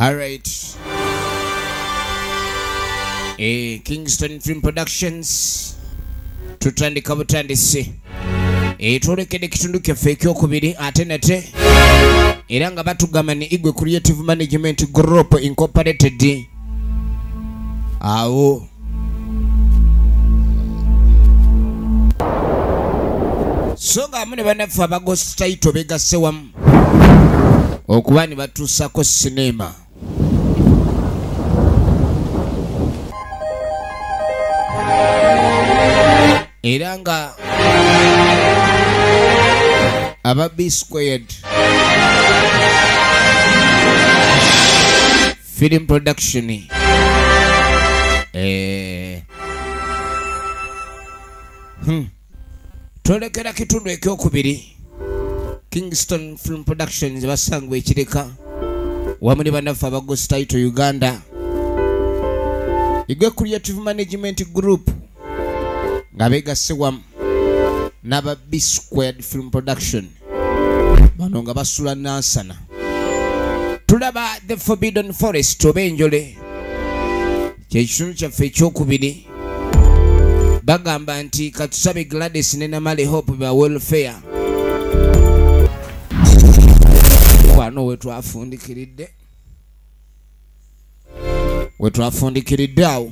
All right. Kingston Film Productions. Tutandika butandisi. Twolekede kitundu kyaffe ekyokubiri ate nate era nga batugamba ni Igwe Creative Management Group Incorporated. Awo so nga mune banaffe abagosi title begasse wamu okuba ne batuusako sinema. Era nga aba B Squared Film Production twolekera kitundu ekyokubiri Kingston Film Productions basangwa ekireka wamu ne bannaffe abagosi title Uganda Igwe Creative Management Group nga begasse wamu n'aba B Squared Film Production bano nga basula nansana. Tulaba The Forbidden Forest oba enjole kyekitundu kyaffe ekyokubiri bagamba nti katusabe Gladys ne Namale Hope ba welfare kwano wetwafundikiridde awo.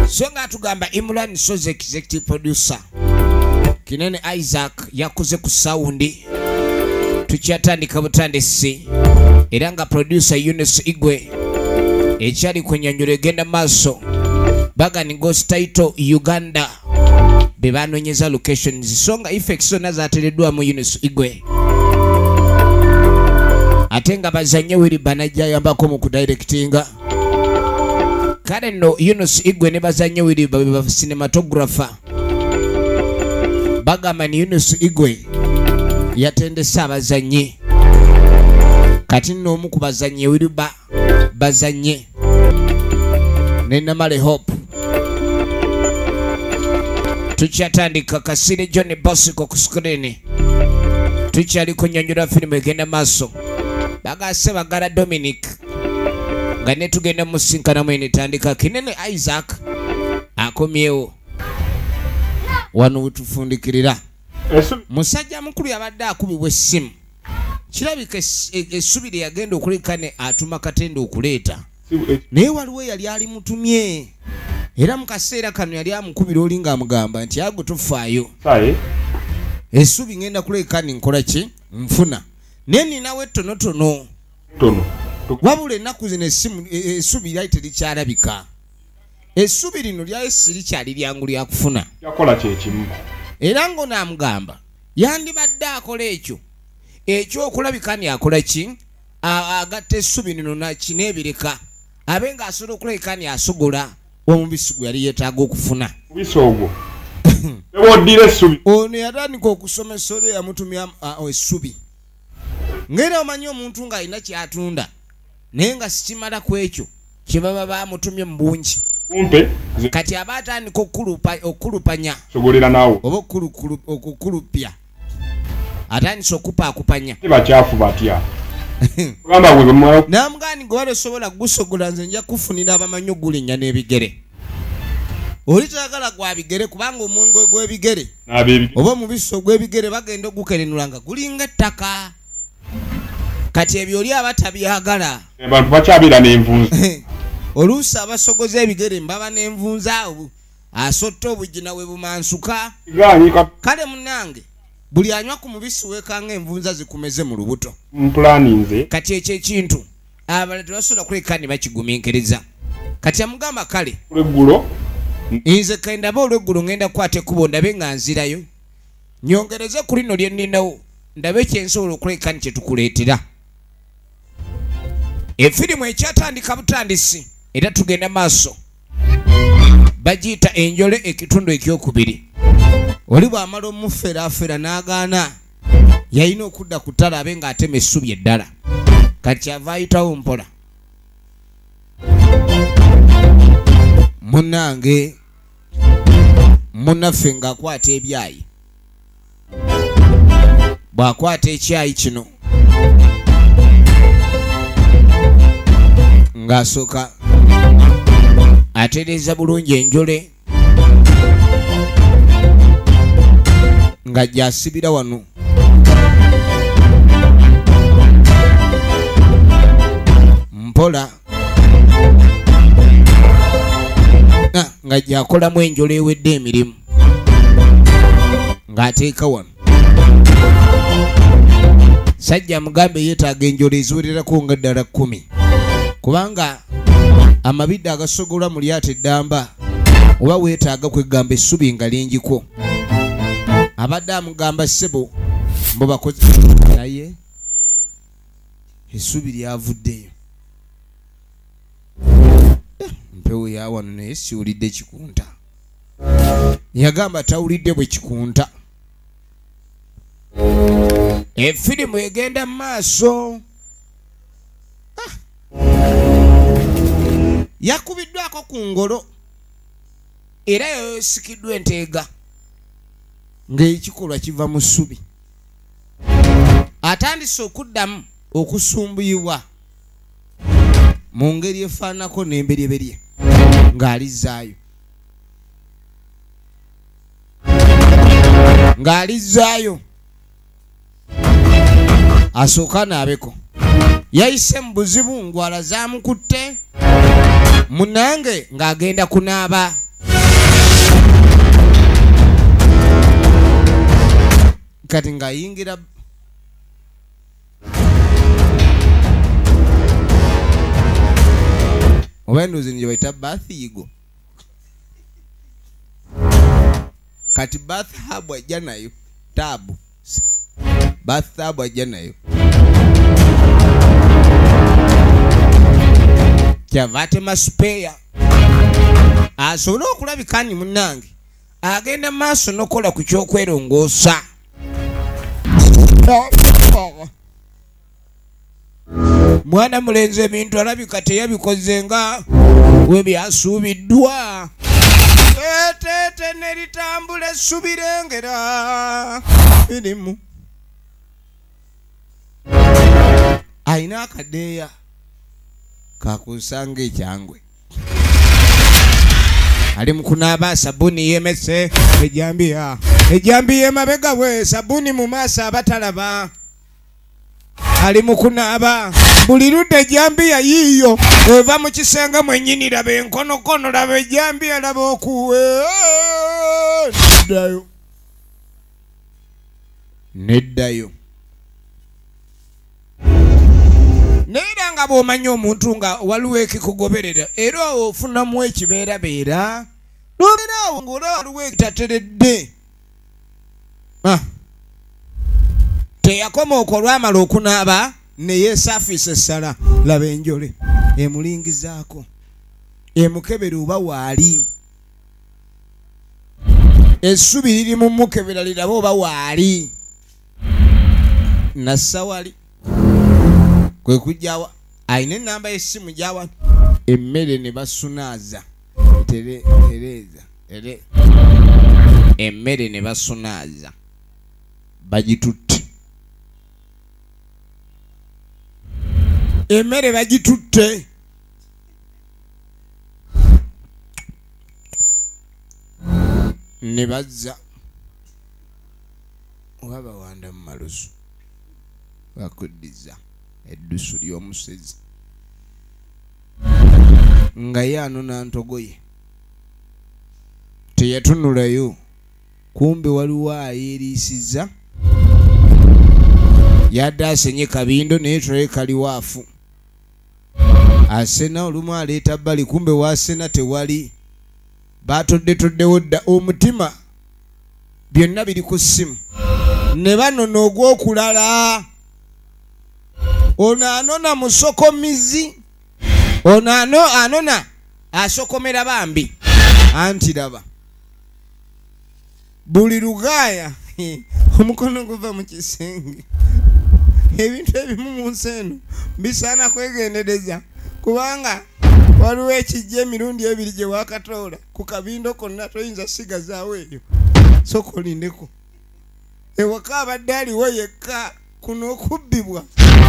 So nga tugamba Imran Soze executive producer Kinene Isaac yakoze ku soundi tukyatandika butandisi era nga producer Yunus Igwe ekyali kwenyanjula egenda maaso bagani ghost title Uganda bebanonyeza locations so nga effects zonna zatereddwa mu Yunus Igwe ate nga bazanye wiri banajja yambako mu kudirectinga kale no Yunus Igwe ne bazanye wiri ba cinematographer bagamba ni Yunus Igwe yatendesa abazanye kati n'omu ku bazanye wiri bazanye ne Namale Hope tukyatandika Kasire John Bosco ku screen tukyali kunyanjula filimu egenda maaso bagase bagala Dominic nga ne tugenda musinkana mwene tandika Kinene Isaac akomyewo wano wetufundikirira musajja mukulu yabadde akubibwa essimu kirabika essubire yagenda okulekane atuma Katende okuleeta naye waliwo yali ali mutumye era mu kaseera kano yali amukubira oli ng'amugamba nti ago tofaayo essubi ngenda kulekane nkola ki nfuna naye ninawo ettonotono wabula ennaku zino essubi lyali terikyalabika essubi lino lyali sirikyali lyangu lyakufuna era ng'onaamugamba yandibadde akola ekyo ekyokulabika ni akola ki agatta essubi lino n'ebireka abe ng'asobola okulabika ni asogola omubisi gwe yali yeetaaga okufuna ono yatandika okusomesa olwo yamutumya essubi ng'era omanyi omuntu ng'alina kyatunda naye nga sikimala ku ekyo kye baba bamutumye mu bungi kati aba atandika okulupanya oba okukulupya atandisa okupaakupanya namugani gwe wali osobola gusogola nze nja kufunira abamanyi ogulinnya n'ebigere oli tagala gwa bigere kubanga omwenge gw'ebigere oba omubisi ogw'ebigere bagenda ogukerenula nga gulinga ettaka kati ebyo oli abatabyagala abantu bakyabira n'envunza oluusi abasogoza ebigere mbaba n'envunza awo asotta obugina we bumansuka kale munnange buli anywa ku mubisi weekanga envunza zikumeze mu lubuto kati ekyo ekintu abala tebasobola kuleka ne bakigumiikiriza kati amugamba kale nze kendaba olweggulo ngenda kukwata ekkubo ndabe nga nzirayo nyongereze ku lino lye nninawo ndabe kyensobola okuleka ni kyetukuleetera efirimu ekyatandika butandisi era tugenda maaso bagiyita enjole ekitundu ekyokubiri oli bw'amala omuferaafera n'agaana yalina okudda ku ttale abe ng'atema essubi eddala kati kyava ayitawo mpola munnange munnaffe ng'akwata ebyayi bw'akwata ekyayi kino ng'asooka atereeza bulungi enjole nga gy'asibira wano. Mpola nga gy'akolamu enjole ewedde emirimu ng'ateeka wano. Sajja mugambe yeetaaga enjole eziwererako nga ddala 10 kubanga amabidde agasogola mu lyato eddamba oba weetaaga kwegamba essubi nga lingiko. Abadde amugamba ssebo mbo bakozi naye essubi lyavuddeyo. Mpewo ya wano naye siwulidde kikunta. Yagamba tawulidde bwe kikunta. Efirimu egenda mu maaso. Yakubiddwako ku ngolo era yosikiddwa enteega ng'ekikolwa kiva mu ssubi. Atandise okuddamu okusumbuyibwa mu ngeri efaanako n'emberyeberye ng'alizzaayo. Asooka naabeko. Yayise mu buzibu ngwala zaamukutte munange ng'agenda kunaaba. Kati ng'ayingira oba endowooza gye bayita bathigo. Kati bathabu ajja nayo tabu. Bathabu ajja nayo. Kyava atema supeya asobole okulabika ni munnange agenda maaso n'okola ku kyokwerongoosa. Mwana mulenzi ebintu alabika teyabikoze nga we byasuubiddwa. Eteete neritambula essubi lengera irimu. Ayina akadeeya kakusanga ekyangwe. Ali mu kunaaba sabuni yemese ejambiya emabega we sabuni mu maaso abatalaba. Ali mu kunaaba buli ludde ejambiya yiiyo eva mu kisenge mwennyini laba enkonokono laba ejambiya laba okuwe. Neddayo. Neera nga bw'omanya omuntu nga waliwo ekikugoberera era ofunamu ekibeerabeera n'obeeraawo ng'olaba waliwo ekitateredde. Teyakoma okwo lwamala okunaaba ne yeesaafiisa essala laba enjole emulingizaako emukebera oba waali. Essubi liri mu mukebera liraba oba waali. Nassa wali kwe kujjawa ayina ennamba y'essimu gyawa emmere ne basunaaza emmere ne basunaaza bagitutte. Emmere bagitutte. Ne bazza oba bawanda mu malusu bakuddiza eddusu ly'omusezi nga ye anona ntogoye teyatunulayo. Kumbe waliwo ayeeriisiza yadde asenye kabindo naye tulaye kali waafu. Asena olumu aleeta bbali kumbe waasena tewali. Batoddetoddewo dda omutima byonna biri ku ssimu ne banona ogw'okulala. Ono anona musokomizi. Ono anona asokomera bambi. Anti raba buli lugaaya omukono guva mu kisenge. Ebintu ebimu mu nsi eno bisaana kwegendereza kubanga waliwo ekijja emirundi ebiri gye wakatoola ku kabindo konna toyinza sigazaawo eyo. Soka olindeko ewaka abadde aliwo yekka kuno okubbibwa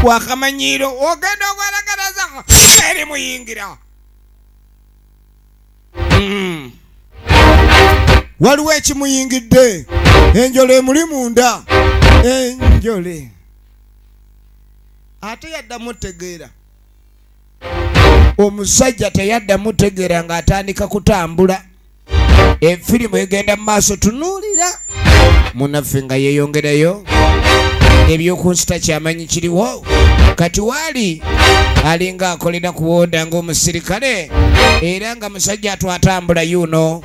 wakamanyiro ogenda ogwalagalaza eri muyingira waliwo ekimuyingidde enjole emuli munda enjole ate yaddamu tegeera omusajja teyaddamu tegeera ng'atandika kutambula efirimu egenda mu maaso tunuulira munaffe nga yeeyongerayo ebyokunsita kyamanyi kiriwo kati waali alinga akolera ku wooda ng'omusirikale era nga musajja atwatambula yuno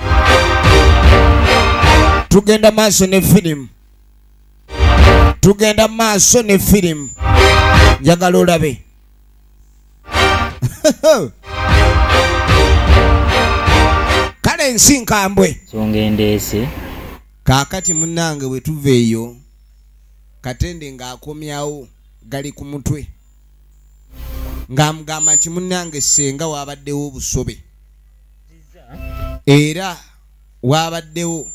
tugenda maaso ne firimu tugenda maaso ne firimu njagala olabe kale ensi nkambwe songa endeese kaakati munnange bwe tuva eyo Katende ng'akomyawo gali ku mutwe ng'amugamba nti munnange senga waabaddewo obusobe era waabaddewo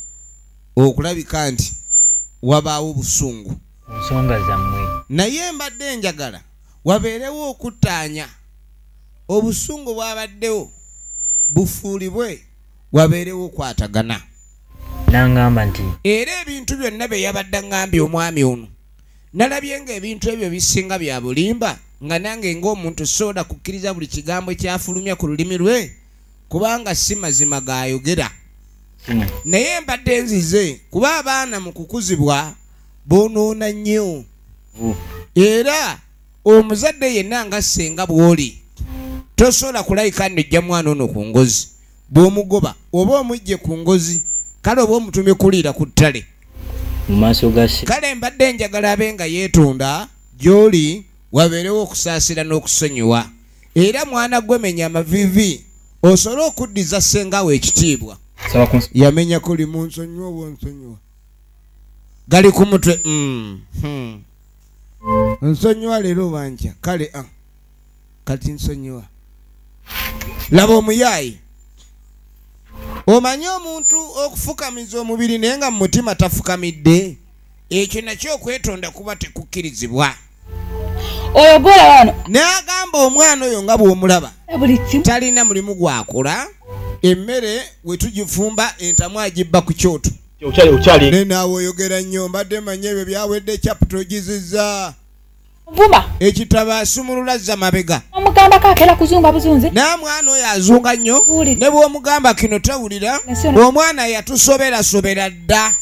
okulabika nti wabaawo obusungu ensonga zammwe naye mbadde njagala wabeerewo okuttaanya obusungu bwabaddewo bufuulibwe wabeerewo okwatagana nangamba nti era ebintu byonna bye yabadde ngambye omwami ono nalabye ng'ebintu ebyo bisinga bya bulimba nga nange ng'omuntu soda kukkiriza buli kigambo kyafulumya ku lulimi lwe kubanga si mazima gayogera naye mbadde nzize kuba abaana mu kukuzibwa boonoona nnyo era omuzadde yenna nga senga bw'oli tosobola kulayika nnojja mwana ono ku ngozi bw'omugoba oba omujje ku ngozi kale oba omutumye kuliira ku ttale mu maaso ga kale mbadde njagala abe nga yeetonda gy'oli wabeerewo okusaasira n'okusonyiwa era mwana gwemenya amavivi osobole okuddiza sengawo ekitiibwa yamenya kuli mu nsonyiwa bwonsonyiwa gali ku mutwe nsonyiwa leero banja kale kati nsonyiwa laba omuyaayi omanyi omuntu okufukamiza omubiri naye nga mu mutima tafukamidde ekyo nakyo okwetonda kuba tekukkirizibwa oyo gola wano n'agamba omwana oyo nga bw'omulaba buli kimu talina mulimu gwakola emmere we tugifumba entamu agibba ku kyoto ne naawe oyogera nnyo mbadde manya ebyo byawedde capital ogizizza vuma ekitabo asumulula zza mabega omugamba kakera kuzunga buzunze n'amwana oyo azunga nnyo ne bw'omugamba kino tawulira omwana yatusoberasobera dda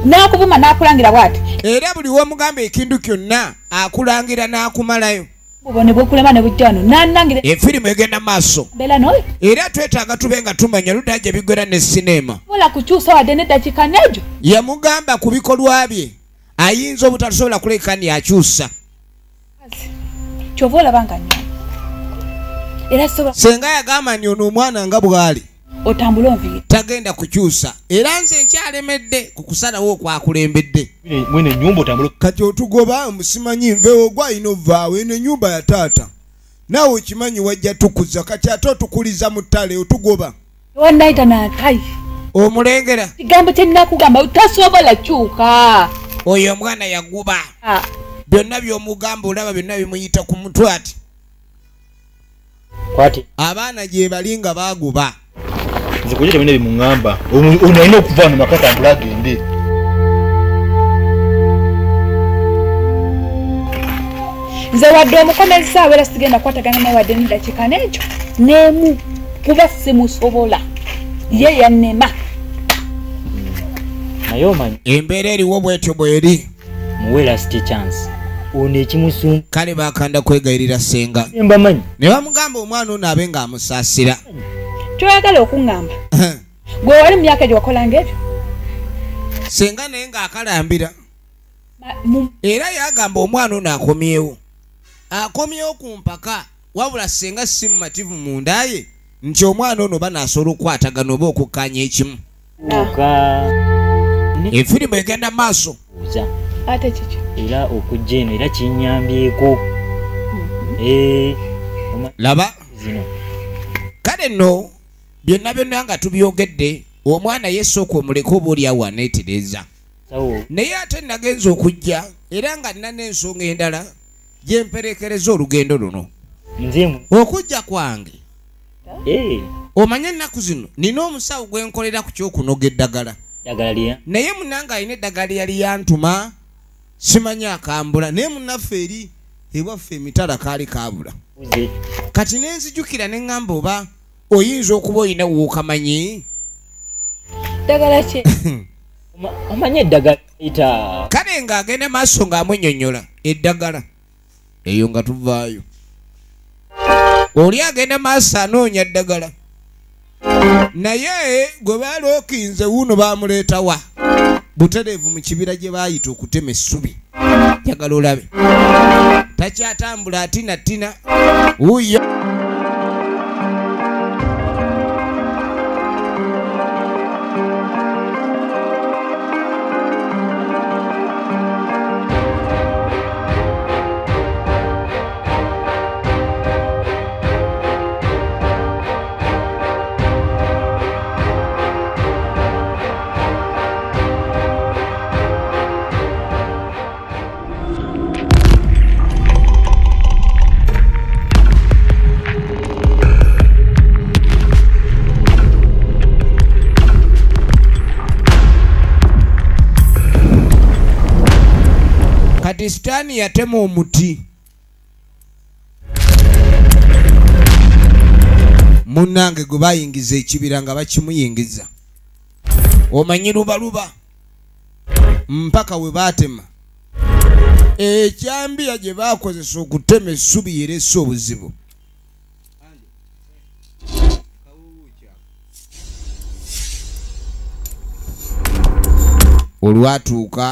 n'akuvuma n'akulangira bw'ati era buli w'omugamba ekintu kyonna akulangira n'akumalayo bubone bwokulema ne bujja wano n'annangira efirimu egenda maaso mbeera n'oyo era twetaaga tube nga tumanya ludda gye bigwera ne sinema bola kukyusa wadde n'eddakiika n'egyo yamugamba ku bikolwa bye ayinza obutasobola kuleka ni akyusa kyova olaba nga nnyo era sobola senga yagamba nti ono omwana nga bw'ali otambula onviire tagenda kukyusa era nze nkyalemedde ku kusalawo okwakulembedde mwene ennyumba otambula kati otugoba musimanyi nveewo gwa ayina ovaawo eno ennyumba ya taata naawe okimanyi wajja tukuza kati ate otukuliza mu ttale otugoba wannayita n'atayi omulengera kigambo kyenakugamba otasobola kyuka oyo omwana yaguba byonna by'omugamba olaba byonna bimuyita ku mutwe ati kwati abaana gye bali nga baaguba nze kujja byonna bimuŋŋamba ono alina okuva no maka tambula agende nze wadde omukomezaawo era sigenda kukwatagana naye wadde n'eddakiika n'ekyo n'emu kuba simusobola ye yannema naye omanyi embeera eriwo bwetyo bweri muwe last chance ono ekimusumba kale bakanda kwegayirira senga mbamanyi ne bamugamba omwana ono abe ng'amusaasira kyoyagala okuŋŋamba gwe wali mu myaka egyo wakolanga ebyo senga naye ng'akalambira era yagamba omwana ono akomyewo ku mpaka wabula senga si mumativu munda ye nti omwana ono banaasobola okukwatagana oba okukkaanya ekimu efirimu egenda maaso ate kiki era okujja eno era kinyambyeko laba zino kale nno byonna byonna nga tubyogedde omwana yesooka omuleka oba oli awo aneetereza sawo naye ate nagenza okujja era nga nina n'ensonga endala gye mperekereza olugendo luno nzimu okujja kwange omanye ennaku zino nina omusawo gwe nkolera ku kyokunoga eddagala naye munange alina eddagala yali yantuma simanyi akambula naye munnaffe eri ewaffe emitala kaali kabula kati nenzijukira ne ŋŋamba oba oyinza okuba olina wookamanyi ddagala ki omanye eddagala ita kale ng'agenda maaso ng'amunnyonnyola eddagala eyo nga tuvaayo oli agenda maaso anoonya ddagala naye gwe baali okinze wuuno baamuleetawa butereevu mu kibira gye baayita okutema essubi njagala olabe takyatambula atinatina wuuyo Sitaani yatema omuti munnange gwe bayingiza ekibira nga bakimuyingiza omanyi lubaluba mpaka we baatema ekyambiya gye bakozesa okutema essubi yeresa obuzibu olwatuuka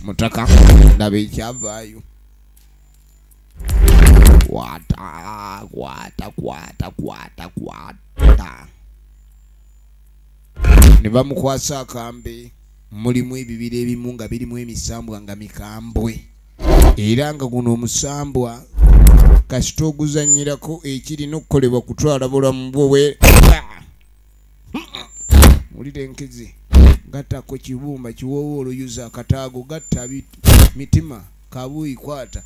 mutaka ndaba ekyavaayo kwata ne bamukwasa akambe mulimu ebibira ebimu nga birimu emisambwa nga mikambwe era nga guno omusambwa kasita oguzannyirako ekirina okukolebwa kutwala bulamu bwe mulire nkezi gattako kibumba kiwoowa oluyuza akataago gatta mitima kabuuyi kwata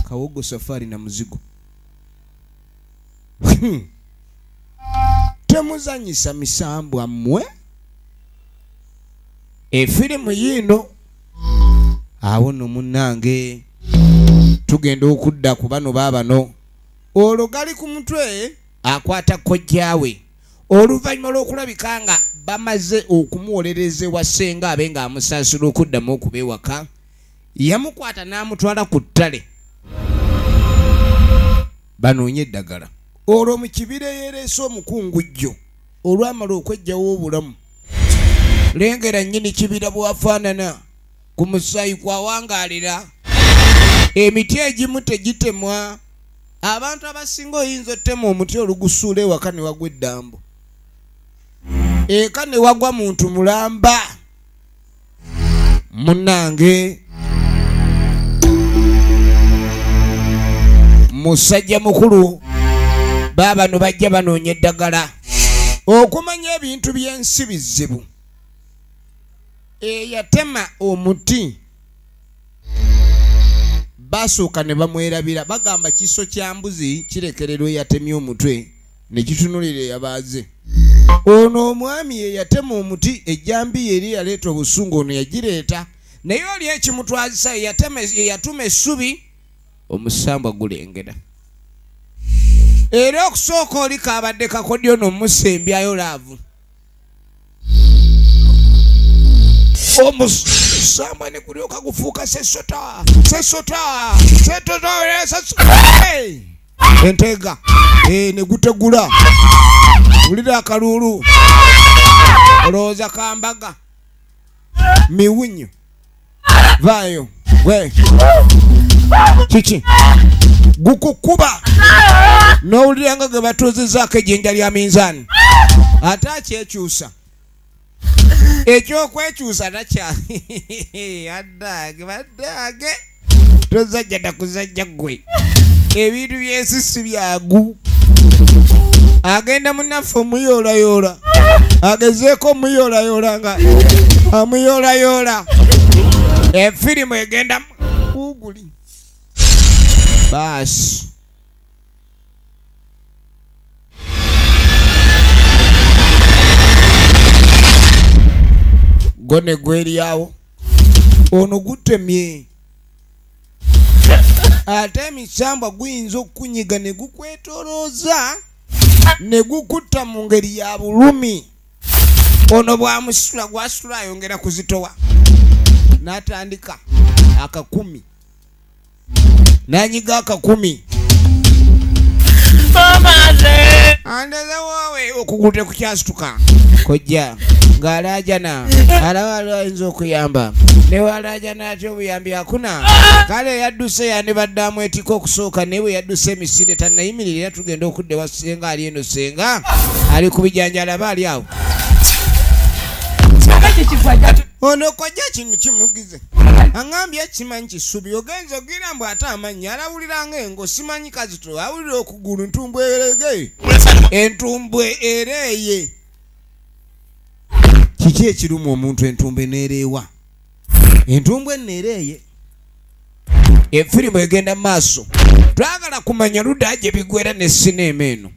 kawogo safari na muzigo temuzanyisa misambwa mmwe efirimu yino awo nno munnange tugenda okudda ku bano baabano olwo gali ku mutwe akwata kojjaawe oluvannyuma lw'okulabika nga bamaze okumuwolereza ewa ssenga abe ng'amusaasira okuddamu okuba ewaka yamukwata n'amutwala ku ttale banoonye eddagala olwo mu kibira yeereese omukungujjo olwamala okweggyawo obulamu lengera nnyini kibira bwafaanana ku musaayi kwawangaalira emiti egimu tegitemwa abantu abasinga oyinza ottema omuti olugusuula ewaka ne wagwa eddambo eka ne wagwa muntu mulamba munnange musajja mukulu baabano bajja banoonya eddagala okumanya ebintu by'ensi bizibu eyatema omuti basooka ne bamwerabira bagamba kiso kya mbuzi kirekererwa eyatemye omutwe ne kitunulira eyabaaze ono omwami eyatema omuti ejjambi yeri yaleeta obusungu ono yagireeta naye oli ekimutwazisa eyatuma essubi omusambwa gulengera era okusooka oli kaabadde kakodyo n'omusembyayo laavu omusambwa ne gulyoka gufuuka sesota entega ne gutegula ulira akalulu olowooza kambaga miwunyo vaayo we kiki gukukuba n'owulira nga ge batuuzizaako ejjinja lya minzaani ate akyekyusa ekyokwekyusa takyali addage tozajja takuzajja gwe ebintu by'ensisi byagu agenda munnaffe omuyoolayoola agezeeko omuyoolayoola nga amuyoolayoola efirimu egenda uguli Basi gone gweri yawo ono gutemye ate emisambwa guyinza okunyiga ne gukwetolooza ne gukutta mu ngeri ya bulumi. Ono bwamusitula gwasitula ayongera kuzitowa n'atandika akakumi n'anyiga akakumi andeze wowe okugute kukyasituka kojja ng'alaajana alaba alayinza okuyamba ne walaajana ati obuyambi hakuna kale yadduse yandibadde amwetika okusooka naye bwe yadduse emisinde tannayimirira tugenda okudde wa senga ali eno senga ali ku bijanjala aba ali awo ono kojja kintu kimugize angambye kimanyi kisubi ogenza ogira mbw ate amanyi alawuliranga engo simanyi kazito awulira okugulu ntumbwe erege entumbwe ereeye kiki ekiruma omuntu entumbwe neereewa entumbwe neereeye efirimu egenda maaso twagala kumanya ludda gye bigwera ne sinema eno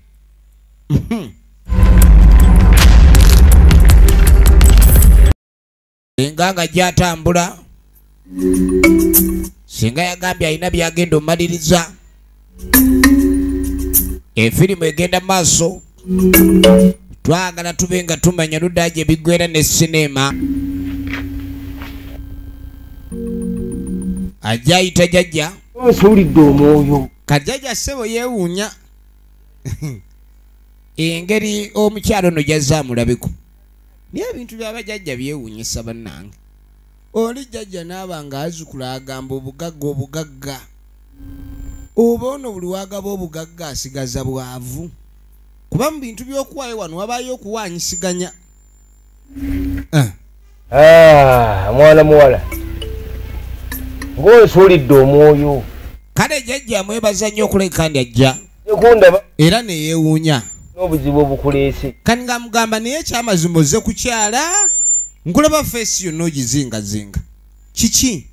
enganga gyatambula singa yagambye alina byagenda omaliriza efirimu egenda maaso twagala tube nga tumanya ludda gye bigwera ne sinema ajja ayita jajja osuulidde omwoyo kajjajja ssebo yeewuunya engeri omukyalo ono gyazzaamulabeko naye ebintu by'abajjajja byewuunyisa bannange oli jjajja naaba nga azukula agamba obugagga oba ono buli wagaba obugagga asigaza bwavu kuba mu bintu by'okuwaayo wano wabaayo okuwaanyisiganya mwana muwala ng'osuulidde omwoyo kale jjajja amwebaza nnyo okuleka ndi ajja ekundaba era ne yeewuunya n'obuzibu obukuleese kani nga mugamba naye ekyamazima ozze kukyala nkulaba feesi yonna ogizingazinga kiki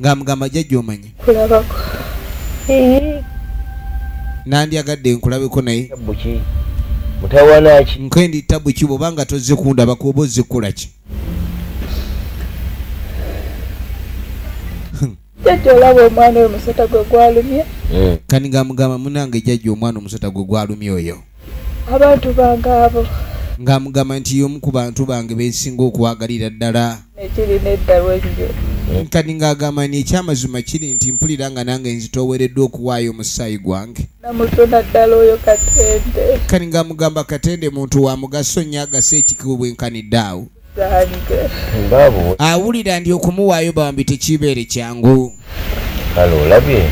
nga mugamba jjajja omanyi kulabako nandyagadde nkulabeko naye tabuki mutawanaki nkendi tabuki bwobanga tozze kundaba kuba ozze kukola ki jjajja olaba omwana oyo musota gwe gwalumye kani nga mugamba munange jjajja omwana omusota gwe gwalumye oyo abantu bange abo nga mugamba nti y'omu ku bantu bange bensinga okwagalira ddala nekirina eddalu ennyo kani ng'agamba ni ekyamazima kiri nti mpulira nga nange nzitoowereddwa okuwaayo omusaayi gwange namusona ddala oyo Katende kani nga mugamba Katende muntu wa mugaso nnyo agasa ekikibu bwenkanidde awo zange mbabo awulira ndi okumuwaayo bambi tekibeere kyangu kale olabye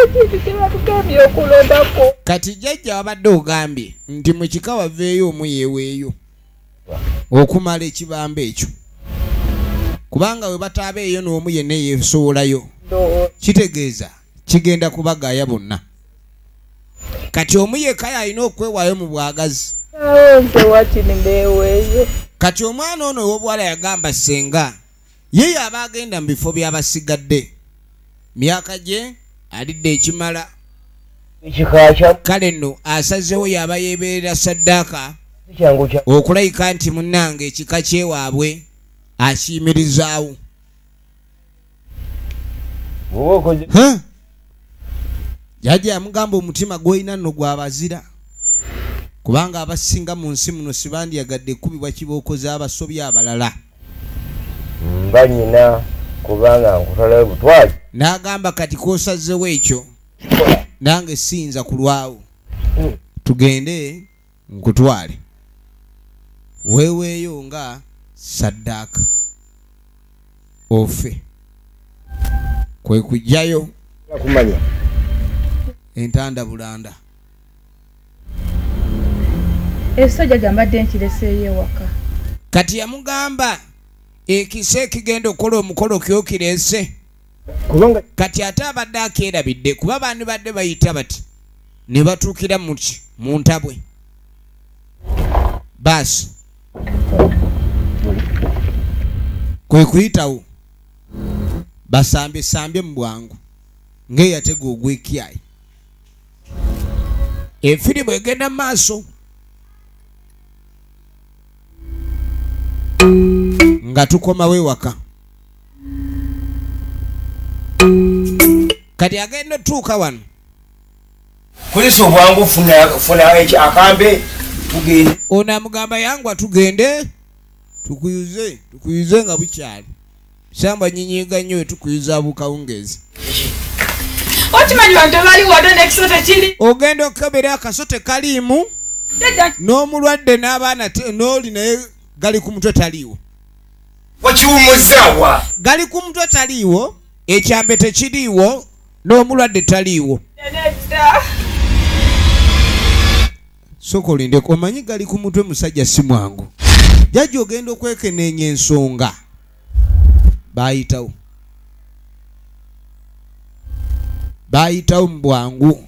ekintu kyebatugambye okulondako kati jjajja wabadde ogambye nti mu kika waveeyo omu yeeweeyo okumala ekibamba ekyo kubanga we bataabeeyo n'omu yenna yeesowolayo kitegeeza kigenda kubagaaya bonna kati omu yekka alina okwewaayo mu bwagazi awo nze wakini mbeeweeyo kati omwana ono ow'obuwala yagamba senga ye yaba agenda mu bifo by'abasigadde myaka gye alidde ekimala ekikakya kale nno asazeewo yaba yeebeerera saddaaka kyangu kya okulayika nti munnange ekika kyewaabwe akiyimirizaawo bwoba okoze jjajja yamugamba omutima gw'olina nno gwabazira kubanga abasinga mu nsi muno sibandyagadde ekkubibwa kibookozi abasobya abalala mba nyina kubanga nkutalayo butwali n'agamba kati k'osazeewo ekyo nange siyinza kulwawo tugende nkutwale weeweeyo nga saddaaka ofe kwe kujjayo kumanya entanda bulanda ekisajja gyambadde nkireseeyo ewaka kati yamugamba ekisa ekigenda okukola omukolo kyokireese kubanga kati ate abadde akeerabidde kuba bandi badde bayita bati ne batuukira muki mu ntabwe baasi kwe kuyitawo basambe mu bwangu ng'eyatega ogw'ekyayi. Efirimu egenda maaso nga tukomawo ewaka. Kati agenda tuuka wano. Kulisa obwangu funa akambe tugende. Ono amugamba yangwa tugende tukuyuze nga bukyali. Samba nyinyiga nnyo tukuyuza bukawungezi. Okimanyi bantu bali wano n'ekisote kiri. Ogenda okukebera akasote kaliimu n'omulwadde n'abaana n'oli naye gali ku mutwe taliiwo. Wakiwumuzaawa. Gali ku mutwe taliiwo, ekyambe tekiriiwo, n'omulwadde taliiwo. Sokolinde omanyi gali ku mutwe musajja si mwangu. Jajja ogenda okwekeneenya ensonga. Bayitawo mu bwangu.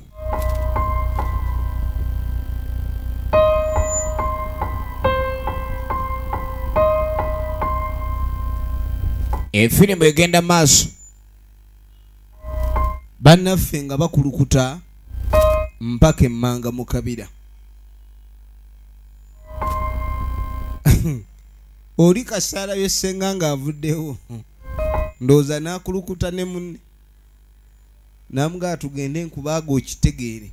Efirimu egenda maaso. Bannaffe nga bakulukuta mpaka emmanga mu kabira. Oli kasaala y'essenga ng'avuddewo. Ndowooza n'akulukuta ne munne. Namugaa tugende nkubaaga okitegeere.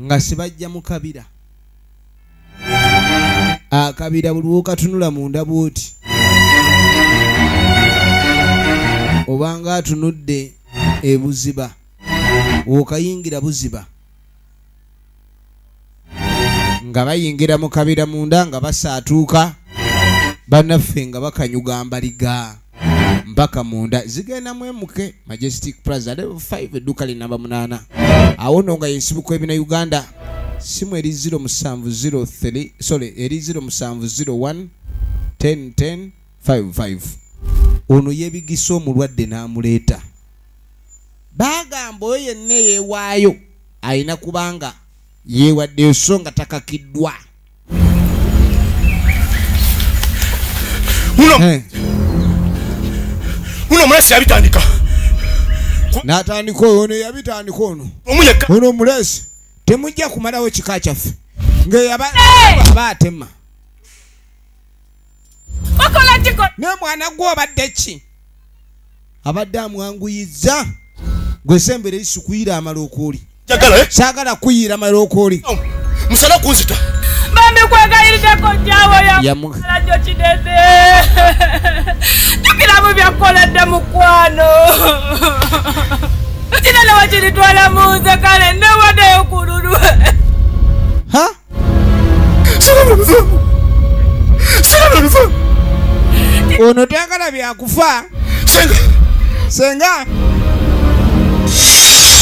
Nga sibajja mu kabira. Akabira buli lw'okatunula munda bw'oti. Obanga atunudde ebuziba. Okayingira buziba. Nga bayingira mu kabira munda nga basaatuuka. Bannaffe nga bakanyuga mbaliga. Mpaka munda zigenda mwemuke Majestic Plaza level 5 edduuka linamba 8. Awo nno nga yensibuko ebina Uganda. Simu eri 0703 eri 0701 10 55. Ono yebigisa omulwadde n'amuleeta. Bagamba oyo yenna yeewaayo ayina kubanga yeewaddeyo so nga takakiddwa. Uno mulesi yabitandika. N'atandika ono yabitandika ono. Omuyeka. Ono mulesi temujja kumalawo kika kyaffe. Ng'eyaba atema. Wakola kiko. Ne mwana gwo obadde ki? Abadde amwanguyizza. Gwe sembere isukuyira amalokoli. Jagala Saagala kuyiira amalokoli. Musala kunzita. Bambi kwegayirira ko jawo ya. Yamu. Lajo kidede. Tukira mu byakoledde mukwano. Tina na wachiri twala muze kale ne wade okululu. Ha? Sala. Ono twagala byakufa. Senga.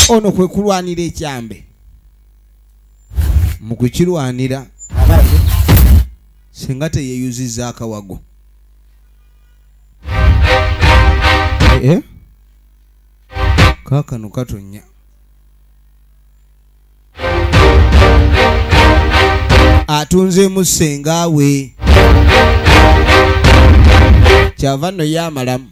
Ono kwe kulwanira ekyambe. Mu kukirwanira senga teyeyuzizza akawago. Kaakano katonya. Atunzeemu senga we. Kyava nno y'amalamu.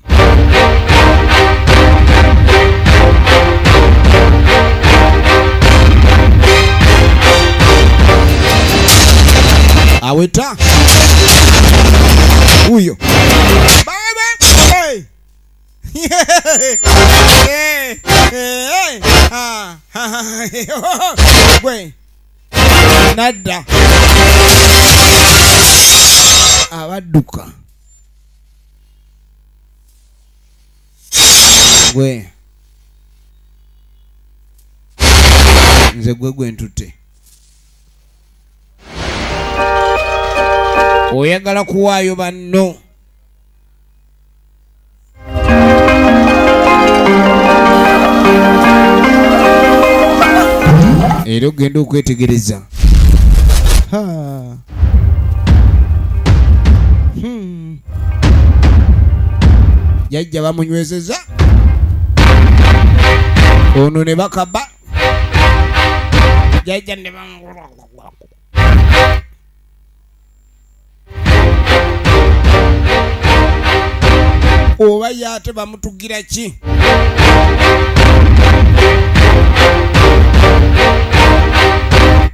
Aweta huyo baba hey we nada abaduka we nze gwe ntute. Oyagala kuwaayo banno. Era ogenda okwetegereza. Jajja bamunywezeza. Ono ne bakaba. Jajja ne bamugula. oba yate bamutugira ki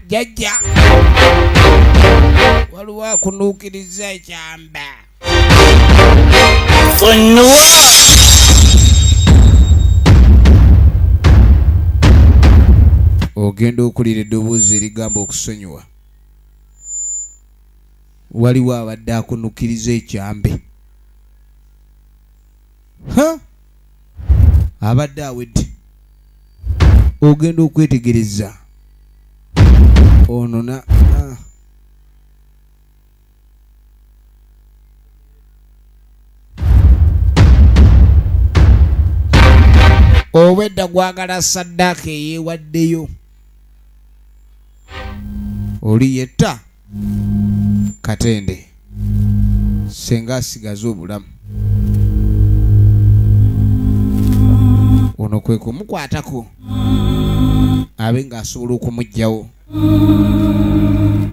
jajja waliwo akunuukiriza ekyamba ogenda okulira eddoboozi erigamba okusonyiwa waliwo abadde akunukiriza ekyambe abadde awedde ogenda okwetegereza ono na obwedda gwagala saddaaka eyeewaddeyo oli yetta Katende senga asigaza obulamu ono kwe kumukwatako abe ng'asobola okumuggyawo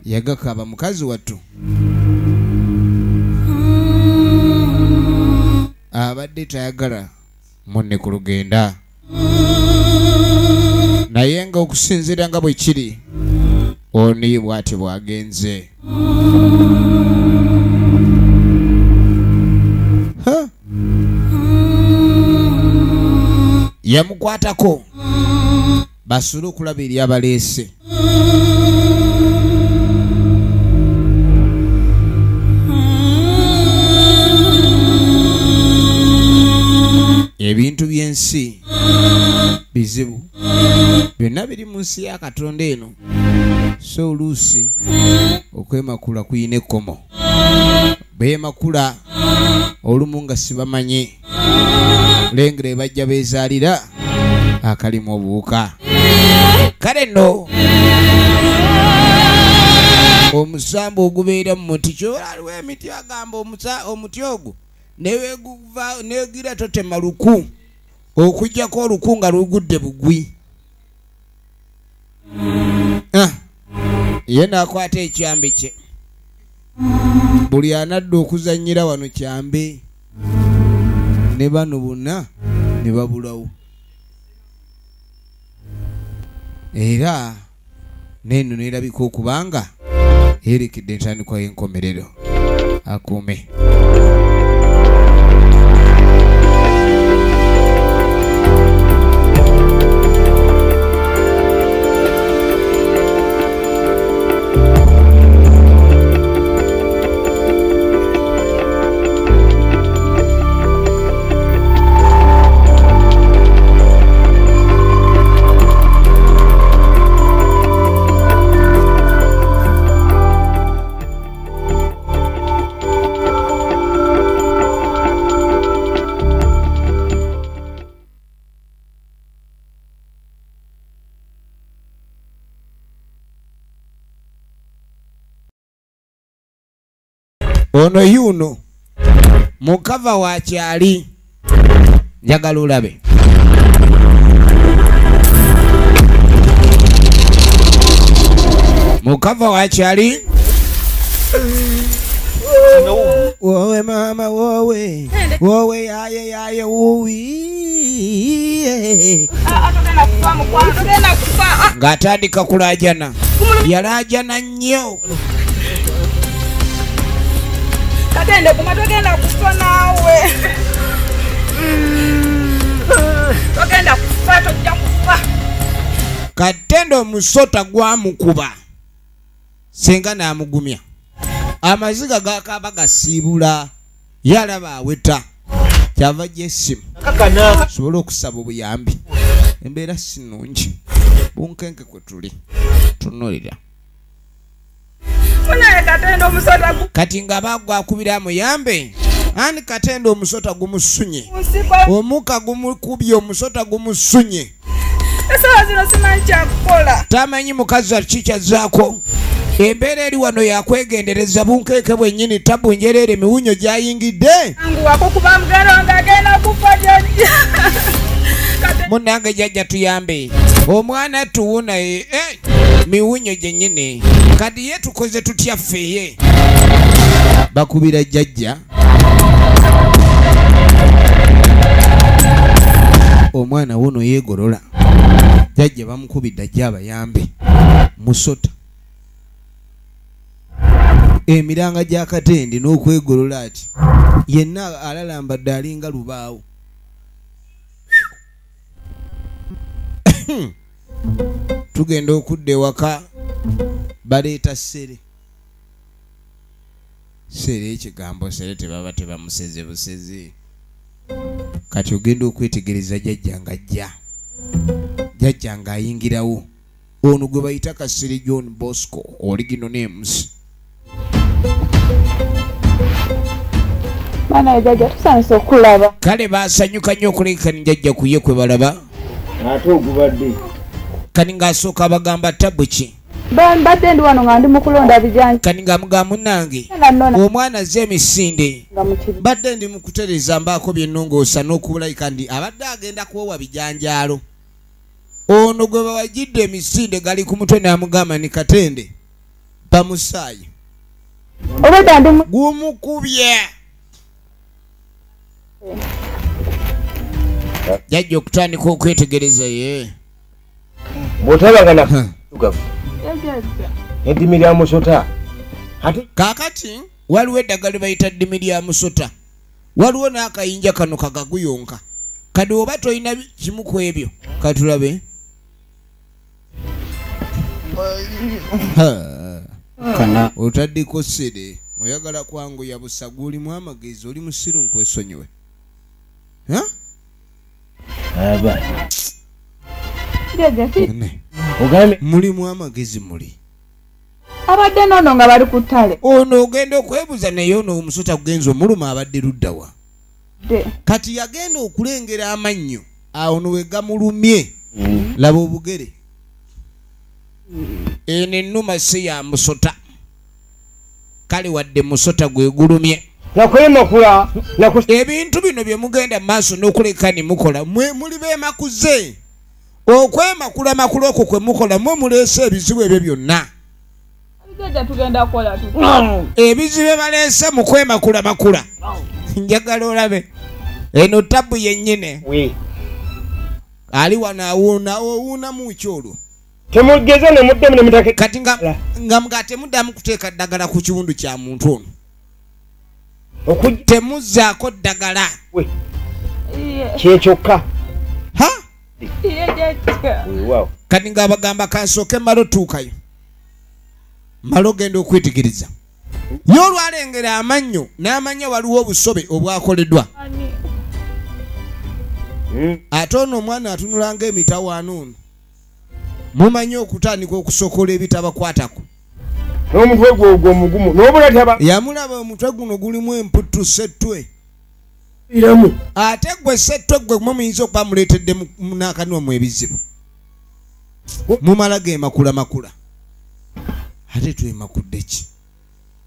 yagakaba mukazi wattu abadde tayagala munne ku lugenda naye nga okusinziira nga bwe kiri oni bw'ati bwagenze yamukwatako basule okulaba eri abaleese ebintu by'ensi bizibu byonna biri mu nsi ya Katonda eno so oluusi okwemakula kuyina ekkomo beemakula olumu nga sibamanye lengera ebajja beezaalira akalimu obuwuka kale nno omusambu ogubeera mu muti kyolaliwo emiti agamba omuti ogwo negira totema luku okujjako oluku nga lugudde bugwi ye naakwata ekyambe kye buli anadda okuzannyira wano kyambe ne bano bonna ne babulawo era neno neerabika okubanga yerekedde entandikwa y'enkomerero akuume ono yuno mukava wa kyali njagala olabe mukava wa kyali wowe mama wowe yaye wuwi ng'atandika kulajana yalajana nnyo Katende kumatogenda kufa nawe togenda kufa tojja kufa Katende omusota gwamukuba senga n'amugumya amaziga gakaba gasiibula yalaba aweta kyava gy'essimu sobola okusaba obuyambi embeera si nnungi bunkenke kwe tuli tunuulira kati nga bagwakubira amuyambe ani Katende omusota gumusunye omuka gumukubye omusota gumusunye esawa zino simanyi kyakukola tamanyi mukazi akikyazaako embeera eri wano yakwegendereza bunkeeke bwennyini tabunjereere miwunyo gyayingidde anguwako kuba mugero ng'agenda kufa jajja munnange jjajja tuyambe omwana tuwuna miwunyo gyennyini kati ye tukoze tutya ffeeye bakubira jjajja omwana wono yeegolola jjajja bamukubidde ajja abayambe musota emiranga gya Katende n'okwegolola ati yenna alalambadde alinga lubaawo tugenda okudda ewaka baleeta sere ekigambo sere tebaba tebamuseze buseze kati ogenda okwetegereza jjajja nga ayingirawo ono gwe bayita Kasiri John Bosco original names Mana jjajja tusanise okulaba kale basanyuka nnyo okulekani jjajja kuye kwe balaba ate ogubadde kani ng'asooka abagamba tabu ki mbadde ndi wano nga ndi mu kulonda bijanja kani ng'amuga munnange omwana azze emisinde mbadde ndi mu kutereza mbaako byennongoosa n'okubulayika ndi abadde agenda kuwewa bijanjaalo ono gwe bawagidde emisinde gali ku mutwe n'amugamba ni Katende bamusaayi obadde ndi gumukubye jjajja okutandika okwetegereza ye bw'otabagana eddimi lya musota kaakati waliwo eddagala bayita ddimi lya musota waliwo n'akayinja kano kagaguyonka kadi oba tolina kimu ku ebyo katulabe kana otaddeko sere oyagala kwanguya busa gulimu amagezi oli musiru nkwesonyiwe mulimu amagezi muli abadde nono nga bali ku ttale ono ogenda okwebuza naye ono omusota gugenza omuluma abadde luddawa kati yagenda okulengera amannyo awo no we gamulumye laba obugere eno ennuma si ya musota kale wadde musota gwegulumye ebintu bino bye mugenda mu maaso n'okuleka ne mukola muli beemakuze okwemakula makula okwo kwe mukola mwe muleese ebizibu ebyo byonna ebizibu baleese mu kwemakula makula njagala olabe eno tabu yennyine ali wano owuunamu ki olwo temugeze ne muddemu ne mutake kati nga mga temuddamu kuteeka ddagala ku kiwundu kya muntu ono temuzzaako ddagala kyekyokka kati ng'abagamba kansooke malo tuukayo malo genda okwetegereza ye olwalengera amannyo n'amanya waliwo obusobe obwakoleddwa ate ono omwana atunulanga emitawaana ono mumanyi okutandika okusokola ebitabakwatako n'omutwe gwo omugumu n'obulataba yamulaba omutwe guno gulimu emputtu settwe ate gwe settwe gwe mumuyinza okuba muleetedde n'akanwa mu ebizibu mumala ge makula ate twemakudde ki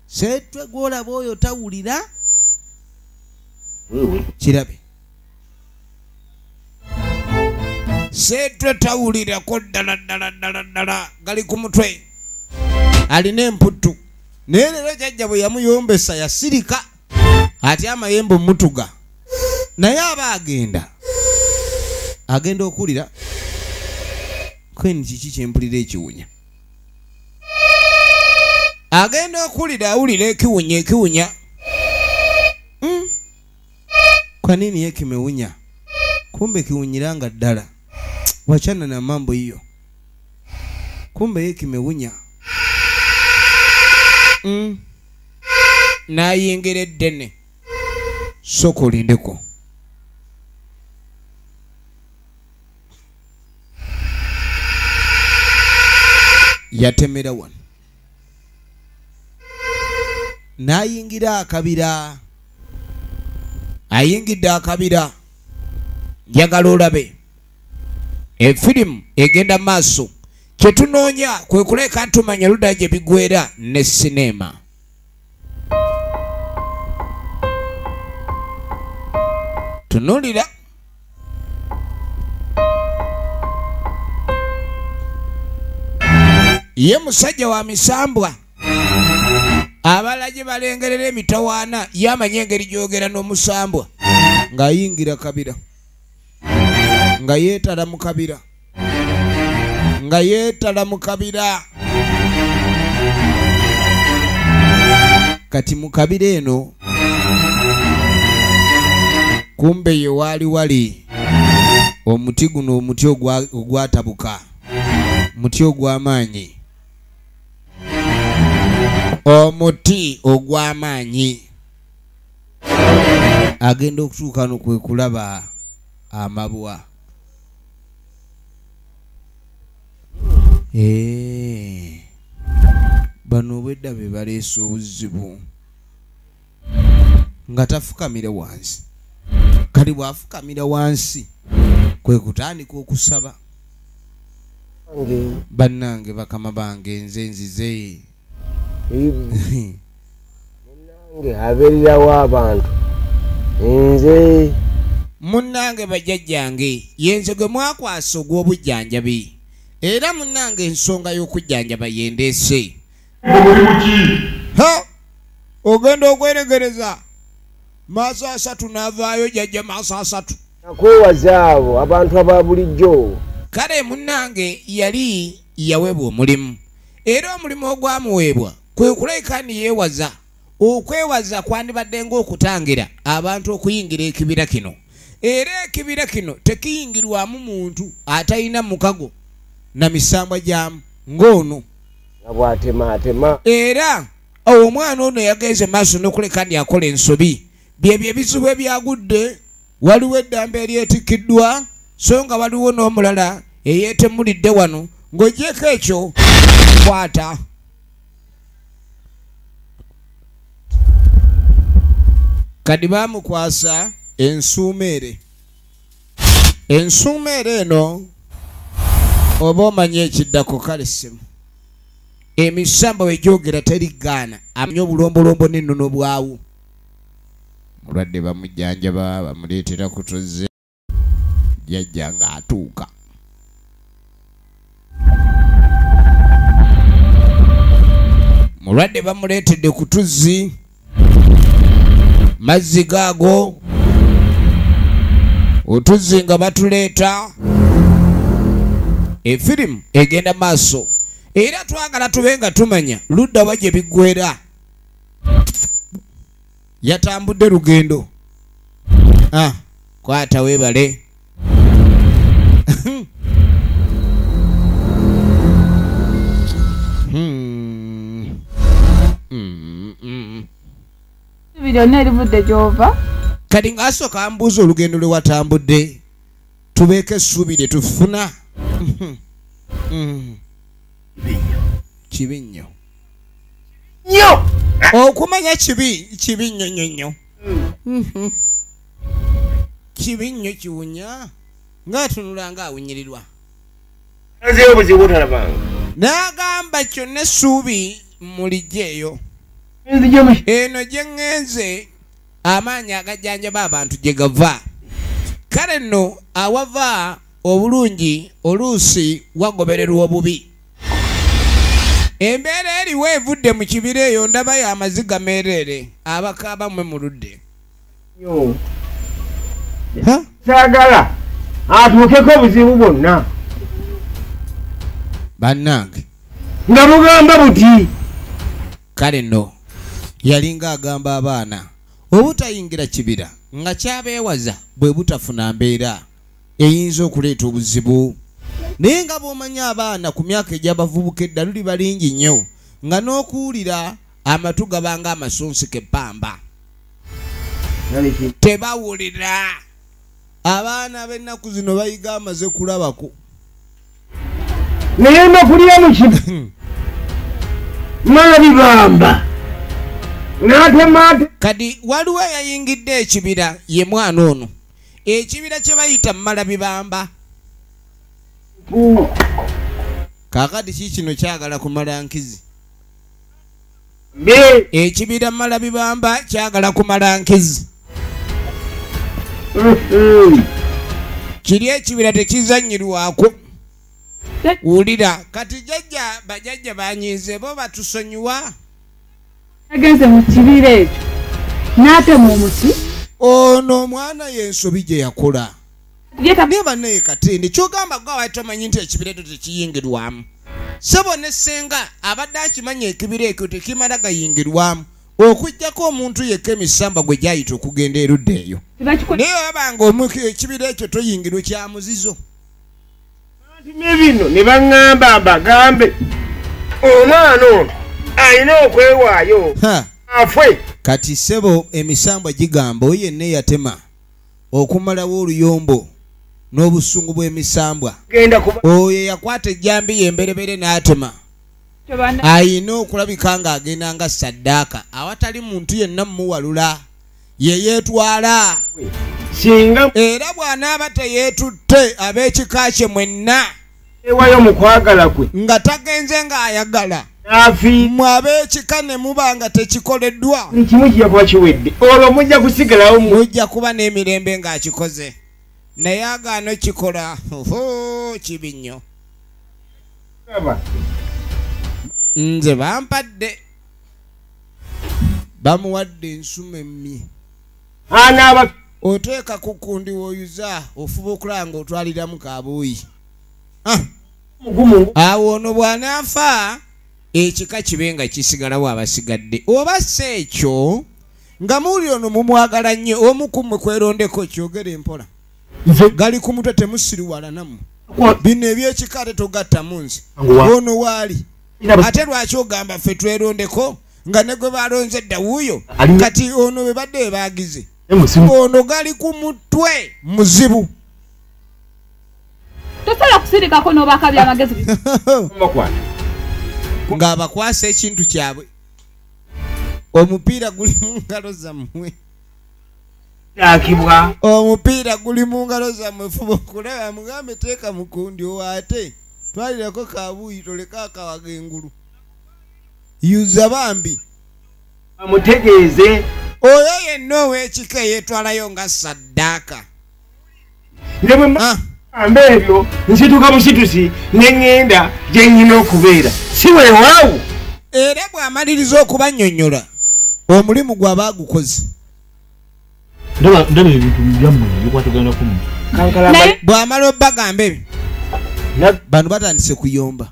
settwe gwolaba oyo tawulira kirabe settwe tawulirako ddala gali ku mutwe alina emputtu naye leero jjajja bwe yamuyombesa yasirika ate amayembe omutuga naye aba agenda okulira kweni kiki kyempulira ekiwunya agenda okulira awulira ekiwunya kwa nini ye kimewunya kumbe kiwunyiranga ddala wachana na mambo hiyo kumbe ye kimewunya nayengera eddene soka olindeko yatemera wano nayingira akabira ayingidde akabira njagala olabe efirimu egenda maaso kyetunoonya kwe kuleka ntumanya ludda gye bigwera ne sinema tunulira ye musajja wa misambwa abala gye balengerera emitawaana yamanya engeri gyogera n'omusambwa ng'ayingira kabira nga yeetala mu kabira kati mu kabira eno kumbe ye wali omuti guno omuti ogwatabuka muti ogw'amaanyi omuti ogw'amaanyi agenda okutuuka no kwe kulaba amabwa bano obwedda be baleese obuzibu nga tafukamira wansi kali bwafukamira wansi kwe kutandika okusaba bannange bakama bange nzize munnange abeererawo abantu nze munnange bajjajjange yenze gwe mwakwasa ogw'obujjanjabi era munnange ensonga y'okujjanjaba yendeese ogenda okweregereza maaso 3 n'avaayo jjajja maaso 3 nakwewaza abo abantu aba bulijjo kale munnange yali yaweebwa omulimu era omulimu ogwamuweebwa kwe kulekani yeewaza okwewaza kwandibadde ng'okutangira abantu okuyingira ekibira kino era ekibira kino tekiyingirwamu muntu atalina mukago na misambwa gyamu ng'ono bw'atemaatema era omwana ono yagenze maaso n'okulekani akola ensobi byebyo ebizibu ebyagudde waliwo eddamba eryetikiddwa so nga waliwo n'omulala eyeetemulidde wano ng'ogyeko ekyo kwata kadi baamukwasa ensuumeere eno oba omanye ekiddako kale ssemu emisamba wegyogera terigaana amanye obulombolombo n'ennono bwawo mulwadde bamujjanjaba bamuleetera kutoze jjajja ng'atuuka mulwadde bamuleetedde ku tuzzi mazzi gaago otuzzi nga batuleeta efirimu egenda maaso era twagala tube nga tumanya ludda wa gye biggwera yatambudde lugendo kwata weebale byonna erivudde gy'ova kati ng'asooka mbuuza olugendo lwe watambudde tubeeko essuubi lye tufuna kibi nnyo okumanya kibi nnyo kibi nnyo kiwunya ng'atunula ng'awunyirirwa n'agamba kyonna essuubi mulijjo eyo eno gye ŋŋenze amaanyi agajjanjaba abantu gye gava kale nno awava obulungi oluusi wagobererwa obubi embeera eriwo evudde mu kibira eyo ndabayo amaziga meereere abakaaba mwe muludde saagala atuukeko obuzibu bwonna bannange nga mugamba buti kale nno yalinga agamba abaana obutayingira kibira nga kyabeewaza bwe butafuna mbeera eyinza okuleeta obuzibu naye nga bw'omanya abaana ku myaka egy'abavubuka eddalu liba lingi nnyo nga n'okuwulira amatu gabanga amasonsike eppamba tebawulira abaana b'ennaku zino bayiga amaze kulabako naye nokulya mu kibu mala bibamba n'atemaate kati waliwo eyayingidde ekibira ye mwana ono ekibira kye bayita mmala bibamba kaakati kikino kyagala kumala nkizi ekibira mmala bibamba kyagala kumala nkizi kiri ekibira tekizanyirwako wulira kati jjajja bajjajja banyiize bo batusonyiwa agenze mu kibira ekyo n'atema omuti ono omwana y'ensobi gye yakola niba naye katindi kyogamba gwe awaita omanyi nti ekibira ekyo tekiyingirwamu sebo ne senga abadde akimanya ekibira ekyo tekimala gayingirwamu okujjako omuntu yekka emisamba gwe gyayita okugenda erudda eyo naye wabanga omuka ekibira ekyo toyingirwe kya muzizo bino ne baŋŋamba mbagambe omwana ono alina okwewaayo afwe kati sebo emisambwa gigamba oyo yenna eyatema okumalawo oluyombo n'obusungu bw'emisambwa oyo yakwata ejjambi yemberebere n'atema ayina okulabika ng'agenda nga saddaaka awatali muntu yenna mumuwalula ye yeetwala singa era bw'anaaba teyeetutte ab'ekika kye mwenna ewayo mu kwagala kwe nga tagenze ng'ayagala n'afiirwa ab'ekika ne muba nga tekikoleddwa kimu kijja kuba kiwedde olwo mujja kusigalawo mujja kuba n'emirembe ng'akikoze naye agaano kikola kibi nnyo nze bampadde bamuwadde ensuma emmi anaaba oteeka ku kundi woyuza ofuba okulaba ng'otwaliramu kabuuyi mugumu awo ono bw'anaafa ekika kibe nga kisigalawo abasigadde oba si ekyo nga muwuli ono mumwagala nnyo omu ku mmwe kwerondeko kyogere empola gali ku mutwe temusiriwala nammwe bino ebyekika ate togattamu nze ono waali ate lwaki ogamba ffe twerondeko nga ne gwe balonze edda wuuyo kati ono bwe badde bebaagize ono gali ku mutwe muzibu tosobola kusirikako n'obaka byamagezi ng'abakwasa ekintu kyabwe omupiira guli mu ngalo zammwe yakibwa omupiira guli mu ngalo zammwe fuba okulaba mugambe teeka mukundi owaate twalirako kabuuyi toleka akawaga engulu yuza bambi amutegeeze oyo yenna ow'ekika yeetwalayo nga saddaaka ne bwe mba ebyo nsituka musitusi neŋŋenda gye nnyina okubeera si weewaawo era bw'amaliriza okubannyonnyola omulimu gw'aba agukoze ndaba ebintu byammwe bikwatagana kumu bw'amala obbagamba ebyo bano batandise kuyomba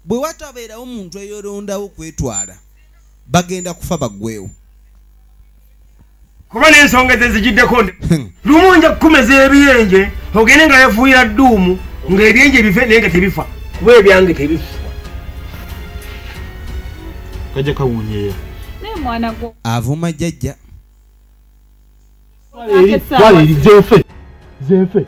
bwe watabeerawo omuntu eyorondawo kwetwala bagenda kufa baggwewo kuba n'ensonga ze zigiddeko lumu nja kukumeza ebiyenje ogende nga yafuuyira dduumu ng'ebyenje bife naye nga tebifa kuba ebyange tebifa kajja kawunyeera naye mwana gwo avuma jjajja twala eri zeefe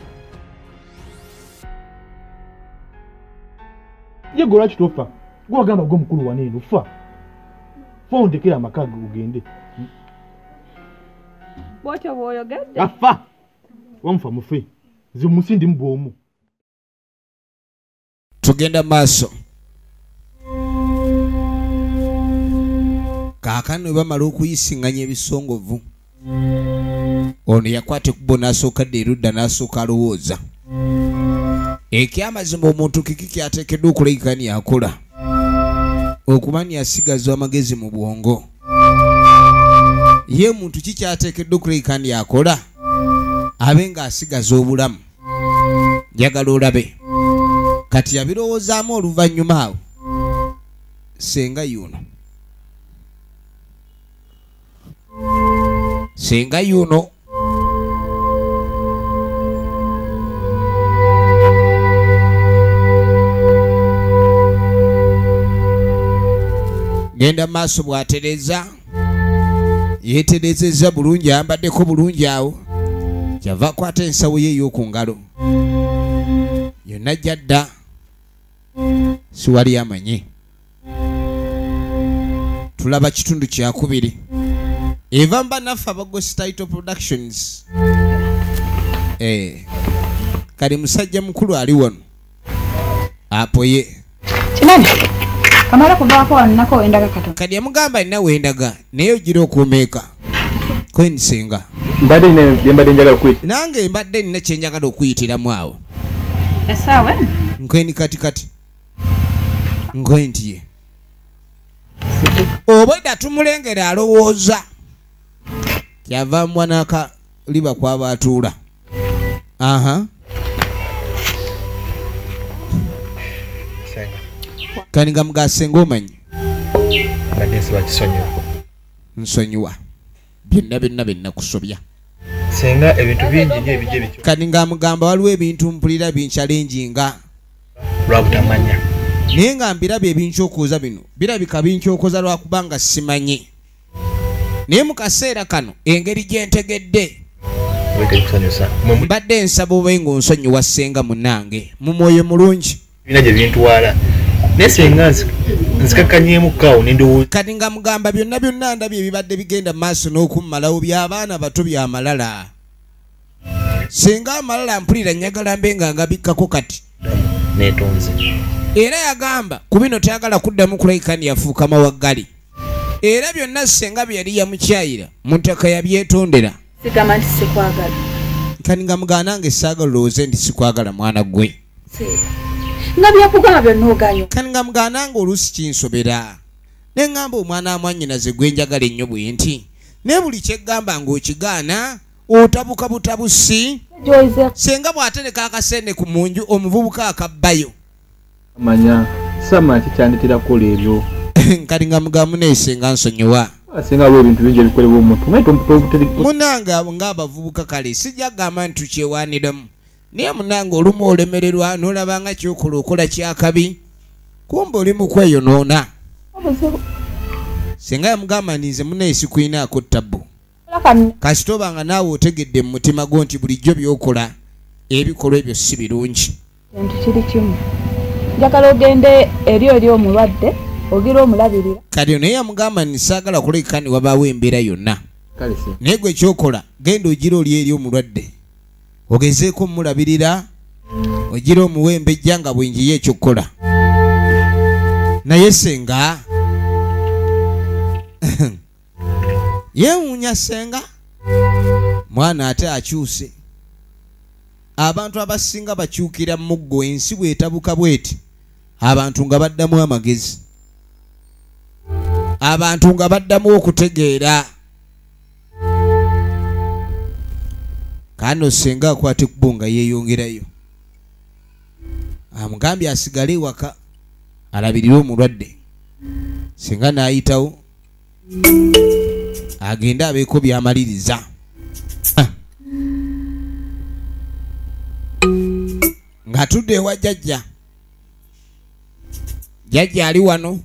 ye gwe lwaki tofa gwe wagamba gwe mukulu waneeno fa ondekera amaka ge ugende bwotyo bw'oyogedde afa wamufa mufe nze musindi mu bw'omu tugenda maaso kaakano bamala okuyisiŋŋanya ebisongovu ono yakwata ekkubo n'asooka dde erudda n'asooka alowooza ekyamazima omuntu kiki kyateekeddwa okulabika ni akola okuba ni asigaza amagezi mu bwongo ye muntu kikyateekeddwa okulabika ni akola abe ng'asigaza obulamu njagala olabe kati yabirowoozaamu oluvannyuma awo senga yuno genda maaso bw'atereza yeeterezezza bulungi ayambaddeko bulungi awo kyava akwata ensawo ye ey'oku ngalo yonna jjadda siwali amanye tulaba kitundu kyakubiri eva mba naffe abagosi title productions kali musajja mukulu ali wano apo ye kinani kamala kuvaako wannako wendaga katono kadi yamugamba alina wendaga naye ogira okuumeeka kwenisenga mbadde njagala okuyita nange mbadde nina kyenjagala okuyitiramu awo esaawa nkweni katikati nkwentie obwedda tumulengera alowooza kyava mwanaka liba kwaba atuula Aha. Senga. Kani nga mugasenga omanyi. Badde nsiba kisonyiwa. Nsonyiwa. Byonna nakusobya. Senga ebintu bingi nyo ebijje bityo. Kani nga mugamba waliwo ebintu mpulira binchallenginga. Lwabutamanya. Naye nga mbirabye ebinkyokoza bino birabika binkyokoza lwakubanga simanyi. Naye mu kaseera kano engeri gye ntegedde mbadde nsaba obe ng'onsonyiwa ssenga munnange mu mwoyo mulungi. Bina gye bintwala. Naye senga nzikakkanyeemukaawo n'endowooza. Kati nga mugamba byonna ndabye ebibadde bigenda mu maaso n'okummalawo by'abaana bato byamalala. Senga amalala mpulira njagala mbe nga ngabikkako kati. Neetonze. Era yagamba ku bino tayagala kuddamu kulayikani yafuuka mawaggali. Era byonna senga bye yali yamukyayira mu ttaka yabyetondera. Sigamba nti sikwagala. Kani nga mugana nange saagala olowooze nti sikwagala mwana gwe. Nga byakugamba byonna oganyo. Kani nga mugana nange oluusi kinsobera. Ne ngamba omwana amwannyinaze gwe njagala ennyo bwe nti ne buli kyeggamba ng'okigaana otabuka butabusi. Senga bw'atereka akasende ku munju omuvubuka akabbayo. Manya sama kikyandetera kukola ebyo. Kati nga mugamu neesenga nsonyiwa. Asinga bo ebintu bingi ebikolebwa omuntu ngaito omutobuteri. Munanga ng'abavubuka kale sijja gamba nti tukyewaaniramu. Naye munanga olumu olemererwa n'olaba nga kyokola okola kyakabi. Kumbe oli mu kweyonoona. Senga yamugamba nti nze muneesi kwinaako ttabu. Kasita oba nga naawe otegedde mu mutima gwo nti bulijjo by'okola ebikolwa ebyo si birungi. Kintu kiri kimu. Njagala ogende eri omulwadde ogira omulabirira. Kati naye yamugamba nti saagala kuleka ni wabaawo embeera yonna. Naye gwe ekyokola genda ogira oli eri omulwadde ogezeeko omulabirira ogira omuwembejja nga bwenjiye ekyokukola. Naye senga yeewuunya senga mwana ate akyuse. Abantu abasinga bakyukira muggo ensi bw'etabuka bweti abantu nga baddamu amagezi, abantu nga baddamu okutegeera. Kano senga akwate kubbo nga yeeyongerayo amugambye asigale ewaka alabirire omulwadde. Senga n'ayitawo agende abeeko byamaliriza. Ng'atudde ewa jjajja. Jjajja ali wano